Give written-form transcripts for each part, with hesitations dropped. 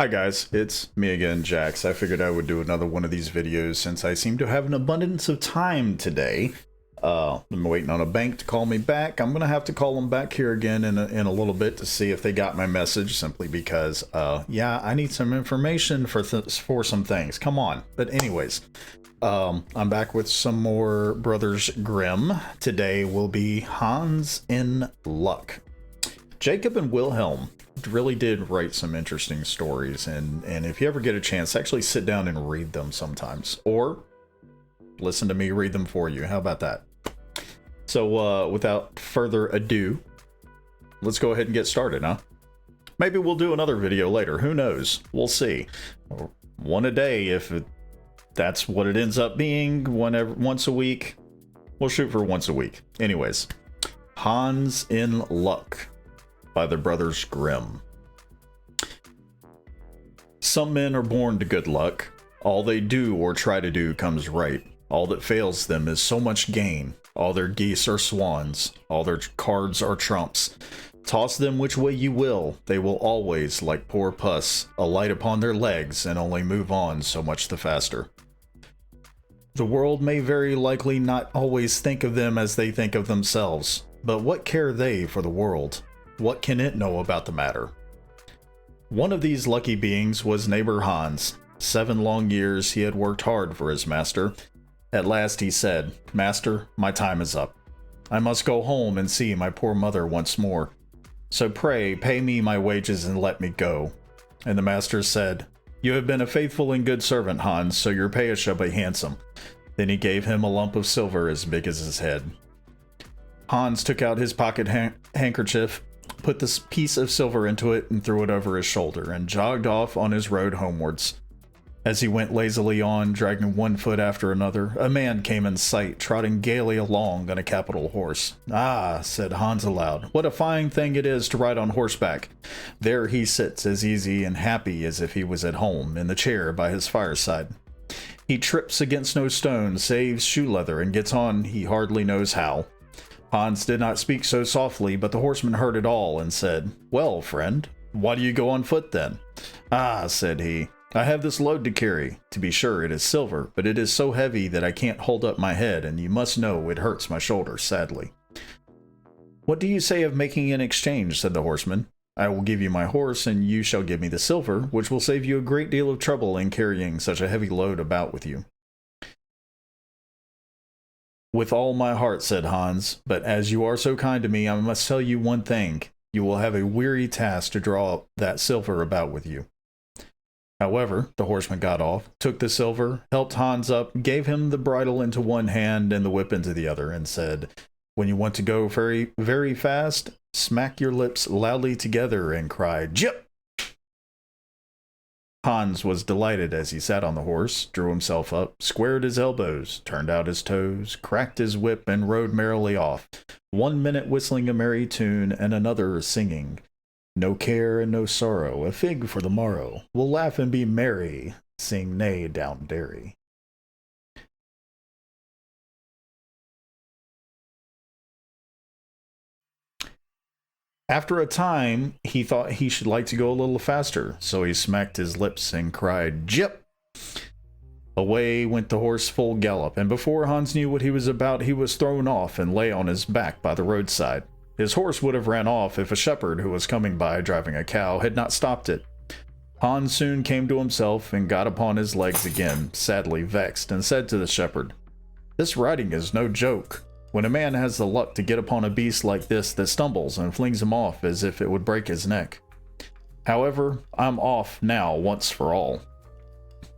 Hi guys, it's me again, Jax. I figured I would do another one of these videos since I seem to have an abundance of time today. I'm waiting on a bank to call me back. I'm gonna have to call them back here again in a little bit to see if they got my message, simply because, yeah, I need some information for some things. Come on. But anyways, I'm back with some more Brothers Grimm. Today will be Hans in Luck. Jacob and Wilhelm really did write some interesting stories, and if you ever get a chance, actually sit down and read them sometimes, or listen to me read them for you. How about that? So without further ado, let's go ahead and get started, huh? Maybe we'll do another video later, who knows? We'll see. Or one a day if that's what it ends up being. Once a week. We'll shoot for once a week. Anyways, Hans in Luck by the Brothers Grimm. Some men are born to good luck. All they do or try to do comes right. All that fails them is so much gain. All their geese are swans. All their cards are trumps. Toss them which way you will, they will always, like poor puss, alight upon their legs and only move on so much the faster. The world may very likely not always think of them as they think of themselves, but what care they for the world? What can it know about the matter? One of these lucky beings was neighbor Hans. 7 long years he had worked hard for his master. At last he said, "Master, my time is up. I must go home and see my poor mother once more. So pray, pay me my wages and let me go." And the master said, "You have been a faithful and good servant, Hans, so your pay shall be handsome." Then he gave him a lump of silver as big as his head. Hans took out his pocket handkerchief, put this piece of silver into it, and threw it over his shoulder, and jogged off on his road homewards. As he went lazily on, dragging one foot after another, a man came in sight, trotting gaily along on a capital horse. "Ah," said Hans aloud, "what a fine thing it is to ride on horseback. There he sits as easy and happy as if he was at home, in the chair by his fireside. He trips against no stone, saves shoe leather, and gets on he hardly knows how." Hans did not speak so softly, but the horseman heard it all, and said, "Well, friend, why do you go on foot then?" "Ah," said he, "I have this load to carry. To be sure, it is silver, but it is so heavy that I can't hold up my head, and you must know it hurts my shoulders sadly." "What do you say of making an exchange?" said the horseman. "I will give you my horse, and you shall give me the silver, which will save you a great deal of trouble in carrying such a heavy load about with you." "With all my heart," said Hans, "but as you are so kind to me, I must tell you one thing. You will have a weary task to draw up that silver about with you." However, the horseman got off, took the silver, helped Hans up, gave him the bridle into one hand and the whip into the other, and said, "When you want to go very, very fast, smack your lips loudly together and cry, 'Jip!'" Hans was delighted as he sat on the horse, drew himself up, squared his elbows, turned out his toes, cracked his whip, and rode merrily off, 1 minute whistling a merry tune and another singing, "No care and no sorrow, a fig for the morrow, we'll laugh and be merry, sing nay down dairy." After a time, he thought he should like to go a little faster, so he smacked his lips and cried, "Jip!" Away went the horse full gallop, and before Hans knew what he was about, he was thrown off and lay on his back by the roadside. His horse would have ran off if a shepherd who was coming by driving a cow had not stopped it. Hans soon came to himself and got upon his legs again, sadly vexed, and said to the shepherd, "This riding is no joke. When a man has the luck to get upon a beast like this that stumbles and flings him off as if it would break his neck. However, I'm off now once for all.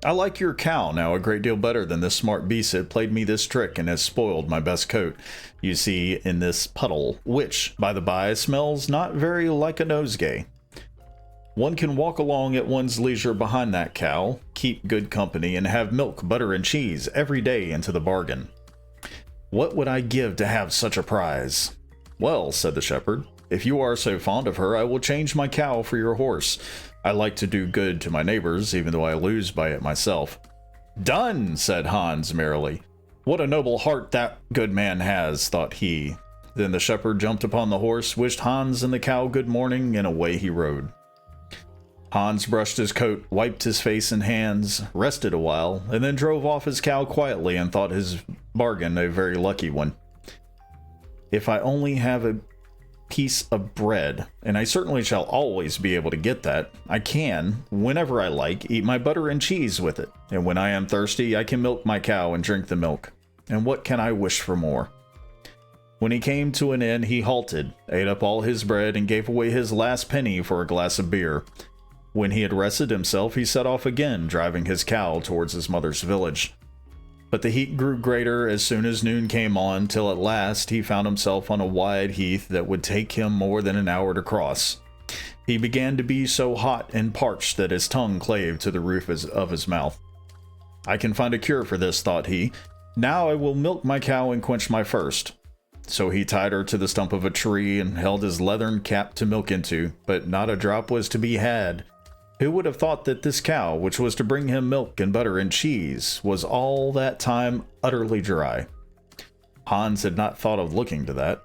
I like your cow now a great deal better than this smart beast that played me this trick and has spoiled my best coat you see in this puddle, which, by the by, smells not very like a nosegay. One can walk along at one's leisure behind that cow, keep good company, and have milk, butter, and cheese every day into the bargain. What would I give to have such a prize?" "Well," said the shepherd, "if you are so fond of her, I will change my cow for your horse. I like to do good to my neighbors, even though I lose by it myself." "Done!" said Hans merrily. "What a noble heart that good man has," thought he. Then the shepherd jumped upon the horse, wished Hans and the cow good morning, and away he rode. Hans brushed his coat, wiped his face and hands, rested a while, and then drove off his cow quietly and thought his bargain a very lucky one. If I only have a piece of bread, and I certainly shall always be able to get that, I can, whenever I like, eat my butter and cheese with it, and when I am thirsty, I can milk my cow and drink the milk. And what can I wish for more? When he came to an inn, he halted, ate up all his bread, and gave away his last penny for a glass of beer. When he had rested himself, he set off again, driving his cow towards his mother's village. But the heat grew greater as soon as noon came on, till at last he found himself on a wide heath that would take him more than an hour to cross. He began to be so hot and parched that his tongue clave to the roof of his mouth. I can find a cure for this, thought he. Now I will milk my cow and quench my thirst. So he tied her to the stump of a tree and held his leathern cap to milk into, but not a drop was to be had. Who would have thought that this cow, which was to bring him milk and butter and cheese, was all that time utterly dry? Hans had not thought of looking to that.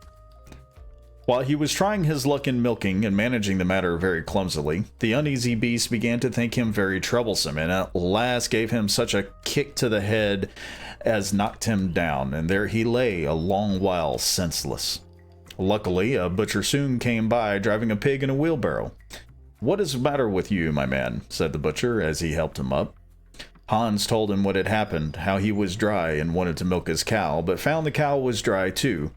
While he was trying his luck in milking and managing the matter very clumsily, the uneasy beast began to think him very troublesome, and at last gave him such a kick to the head as knocked him down, and there he lay a long while senseless. Luckily, a butcher soon came by, driving a pig in a wheelbarrow. "What is the matter with you, my man?" said the butcher as he helped him up. Hans told him what had happened, how he was dry and wanted to milk his cow, but found the cow was dry too.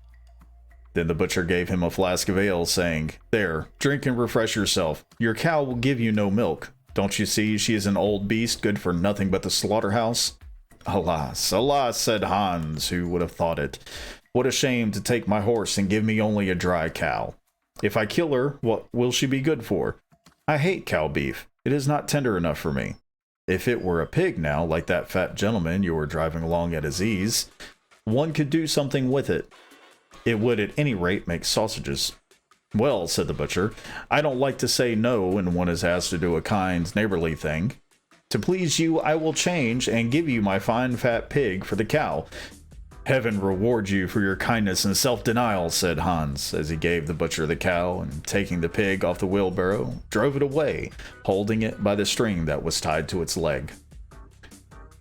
Then the butcher gave him a flask of ale, saying, "There, drink and refresh yourself. Your cow will give you no milk. Don't you see she is an old beast, good for nothing but the slaughterhouse?" "Alas, alas," said Hans, who would have thought it. "What a shame to take my horse and give me only a dry cow. If I kill her, what will she be good for? I hate cow beef. It is not tender enough for me. If it were a pig now, like that fat gentleman you were driving along at his ease, one could do something with it. It would at any rate make sausages." "Well," said the butcher, "I don't like to say no when one is asked to do a kind, neighborly thing. To please you, I will change and give you my fine fat pig for the cow." "Heaven reward you for your kindness and self-denial," said Hans, as he gave the butcher the cow, and taking the pig off the wheelbarrow, drove it away, holding it by the string that was tied to its leg.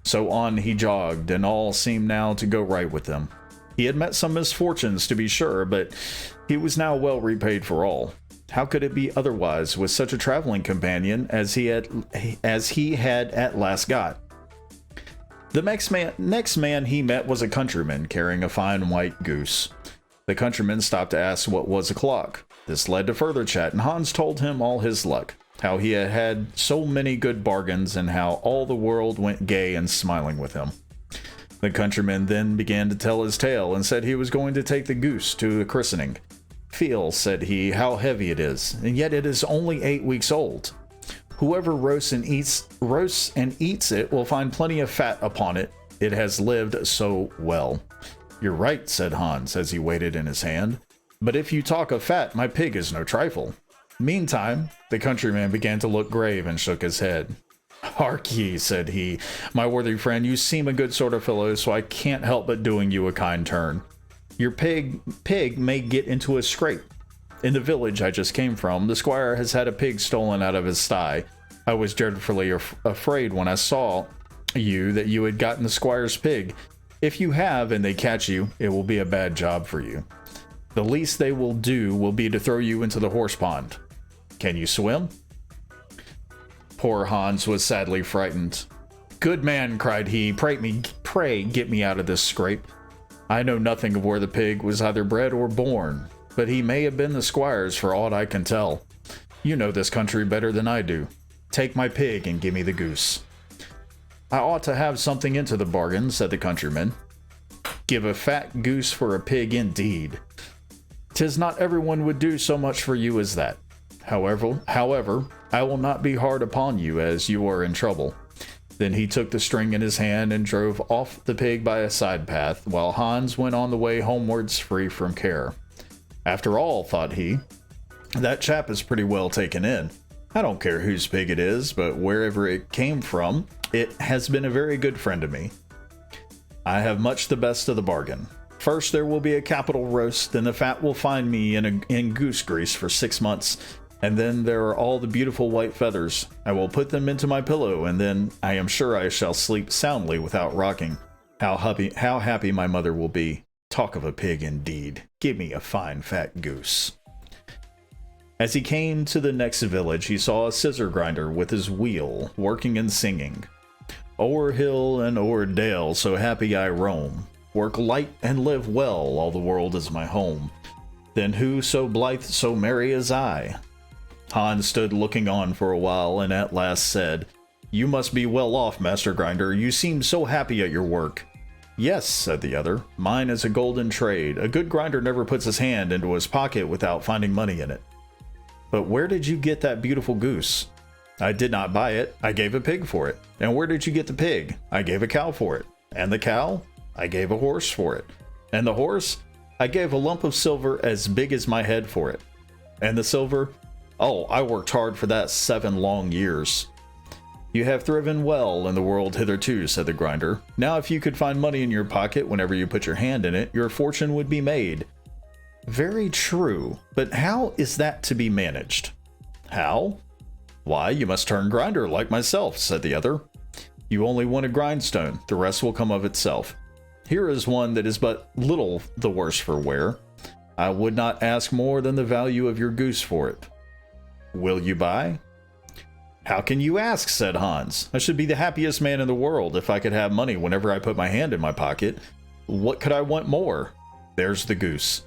So on he jogged, and all seemed now to go right with him. He had met some misfortunes, to be sure, but he was now well repaid for all. How could it be otherwise with such a traveling companion as he had at last got? The next man he met was a countryman carrying a fine white goose. The countryman stopped to ask what was o'clock. This led to further chat, and Hans told him all his luck, how he had had so many good bargains, and how all the world went gay and smiling with him. The countryman then began to tell his tale, and said he was going to take the goose to the christening. "Feel," said he, "how heavy it is, and yet it is only 8 weeks old. Whoever roasts and eats it will find plenty of fat upon it. It has lived so well." "You're right," said Hans, as he weighed it in his hand. "But if you talk of fat, my pig is no trifle." Meantime, the countryman began to look grave and shook his head. "Hark ye," said he, "my worthy friend, you seem a good sort of fellow, so I can't help but doing you a kind turn. Your pig may get into a scrape. In the village I just came from, the squire has had a pig stolen out of his sty. I was dreadfully afraid when I saw you that you had gotten the squire's pig. If you have, and they catch you, it will be a bad job for you. The least they will do will be to throw you into the horse pond. Can you swim?" Poor Hans was sadly frightened. "Good man," cried he, pray get me out of this scrape. I know nothing of where the pig was either bred or born, but he may have been the squire's for aught I can tell. You know this country better than I do. Take my pig and give me the goose." "I ought to have something into the bargain," said the countryman. "Give a fat goose for a pig, indeed. 'Tis not everyone would do so much for you as that. However, I will not be hard upon you, as you are in trouble." Then he took the string in his hand and drove off the pig by a side path, while Hans went on the way homewards free from care. "After all," thought he, "that chap is pretty well taken in. I don't care whose pig it is, but wherever it came from, it has been a very good friend to me. I have much the best of the bargain. First there will be a capital roast, then the fat will find me in goose grease for 6 months, And then there are all the beautiful white feathers. I will put them into my pillow, and then I am sure I shall sleep soundly without rocking. How happy my mother will be. Talk of a pig indeed. Give me a fine fat goose. As he came to the next village, he saw a scissor grinder with his wheel, working and singing. O'er hill and o'er dale, so happy I roam. Work light and live well, all the world is my home. Then who so blithe, so merry as I? Hans stood looking on for a while, and at last said, You must be well off, Master Grinder. You seem so happy at your work. Yes, said the other. Mine is a golden trade. A good grinder never puts his hand into his pocket without finding money in it. But where did you get that beautiful goose? I did not buy it. I gave a pig for it. And where did you get the pig? I gave a cow for it. And the cow? I gave a horse for it. And the horse? I gave a lump of silver as big as my head for it. And the silver? Oh, I worked hard for that 7 long years. You have thriven well in the world hitherto, said the grinder. Now if you could find money in your pocket whenever you put your hand in it, your fortune would be made. Very true, but how is that to be managed? How? Why, you must turn grinder like myself, said the other. You only want a grindstone, the rest will come of itself. Here is one that is but little the worse for wear. I would not ask more than the value of your goose for it. Will you buy? How can you ask, said Hans. I should be the happiest man in the world if I could have money whenever I put my hand in my pocket. What could I want more? There's the goose.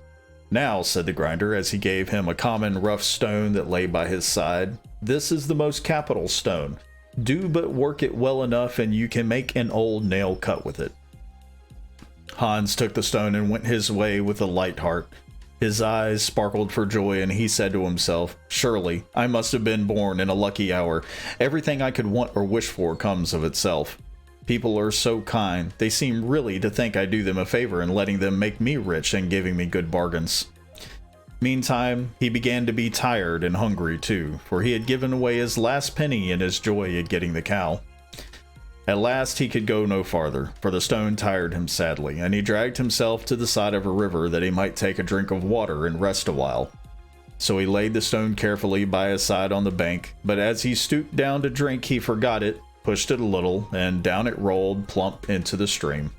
Now, said the grinder, as he gave him a common rough stone that lay by his side, this is the most capital stone. Do but work it well enough and you can make an old nail cut with it. Hans took the stone and went his way with a light heart. His eyes sparkled for joy, and he said to himself, Surely, I must have been born in a lucky hour. Everything I could want or wish for comes of itself. People are so kind, they seem really to think I do them a favor in letting them make me rich and giving me good bargains. Meantime, he began to be tired and hungry too, for he had given away his last penny in his joy at getting the cow. At last he could go no farther, for the stone tired him sadly, and he dragged himself to the side of a river that he might take a drink of water and rest a while. So he laid the stone carefully by his side on the bank, but as he stooped down to drink he forgot it, pushed it a little, and down it rolled plump into the stream.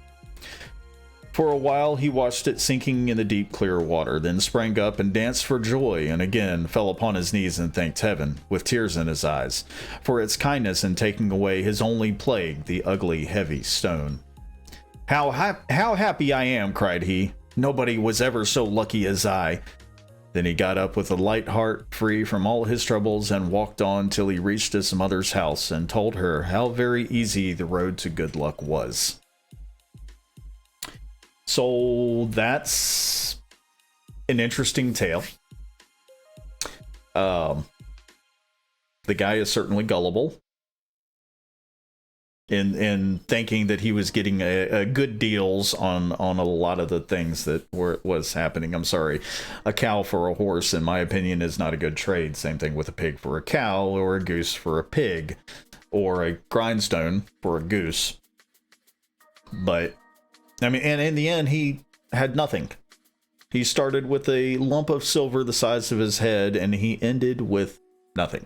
For a while he watched it sinking in the deep clear water, then sprang up and danced for joy, and again fell upon his knees and thanked heaven, with tears in his eyes, for its kindness in taking away his only plague, the ugly, heavy stone. How happy I am, cried he. Nobody was ever so lucky as I. Then he got up with a light heart, free from all his troubles, and walked on till he reached his mother's house, and told her how very easy the road to good luck was. So that's an interesting tale. The guy is certainly gullible in thinking that he was getting a good deals on a lot of the things that was happening. I'm sorry, a cow for a horse, in my opinion, is not a good trade. Same thing with a pig for a cow, or a goose for a pig, or a grindstone for a goose. But I mean, and in the end, he had nothing. He started with a lump of silver the size of his head, and he ended with nothing.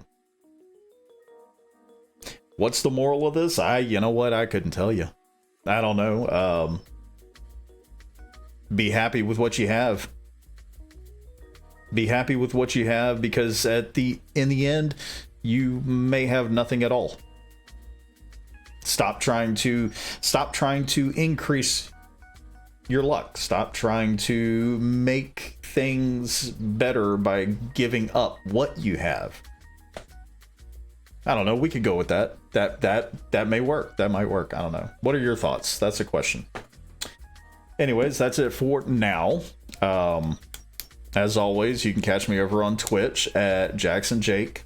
What's the moral of this? You know what? I couldn't tell you. I don't know. Be happy with what you have. Be happy with what you have, because in the end, you may have nothing at all. Stop trying to increase your luck. Stop trying to make things better by giving up what you have. I don't know. We could go with that. That may work. That might work. I don't know. What are your thoughts? That's a question. Anyways, that's it for now. As always, you can catch me over on Twitch at Jackson Jake.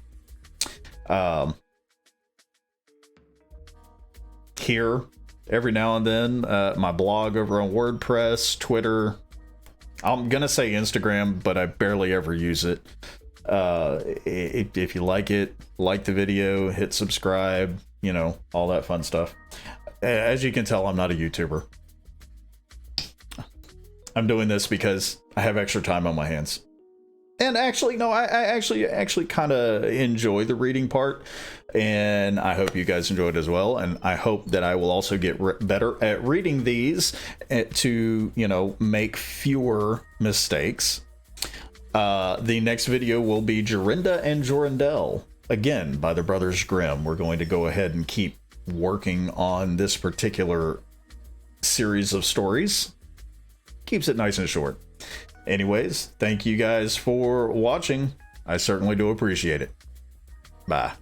Here every now and then, my blog over on WordPress, Twitter. I'm gonna say Instagram, but I barely ever use it. If you like it, like the video, hit subscribe, you know, all that fun stuff. As you can tell, I'm not a YouTuber. I'm doing this because I have extra time on my hands. And actually, no, I actually kind of enjoy the reading part, and I hope you guys enjoy it as well. And I hope that I will also get better at reading these to, you know, make fewer mistakes. The next video will be Jorinda and Jorindel, again by the brothers Grimm. We're going to go ahead and keep working on this particular series of stories. Keeps it nice and short. Anyways, thank you guys for watching. I certainly do appreciate it. Bye.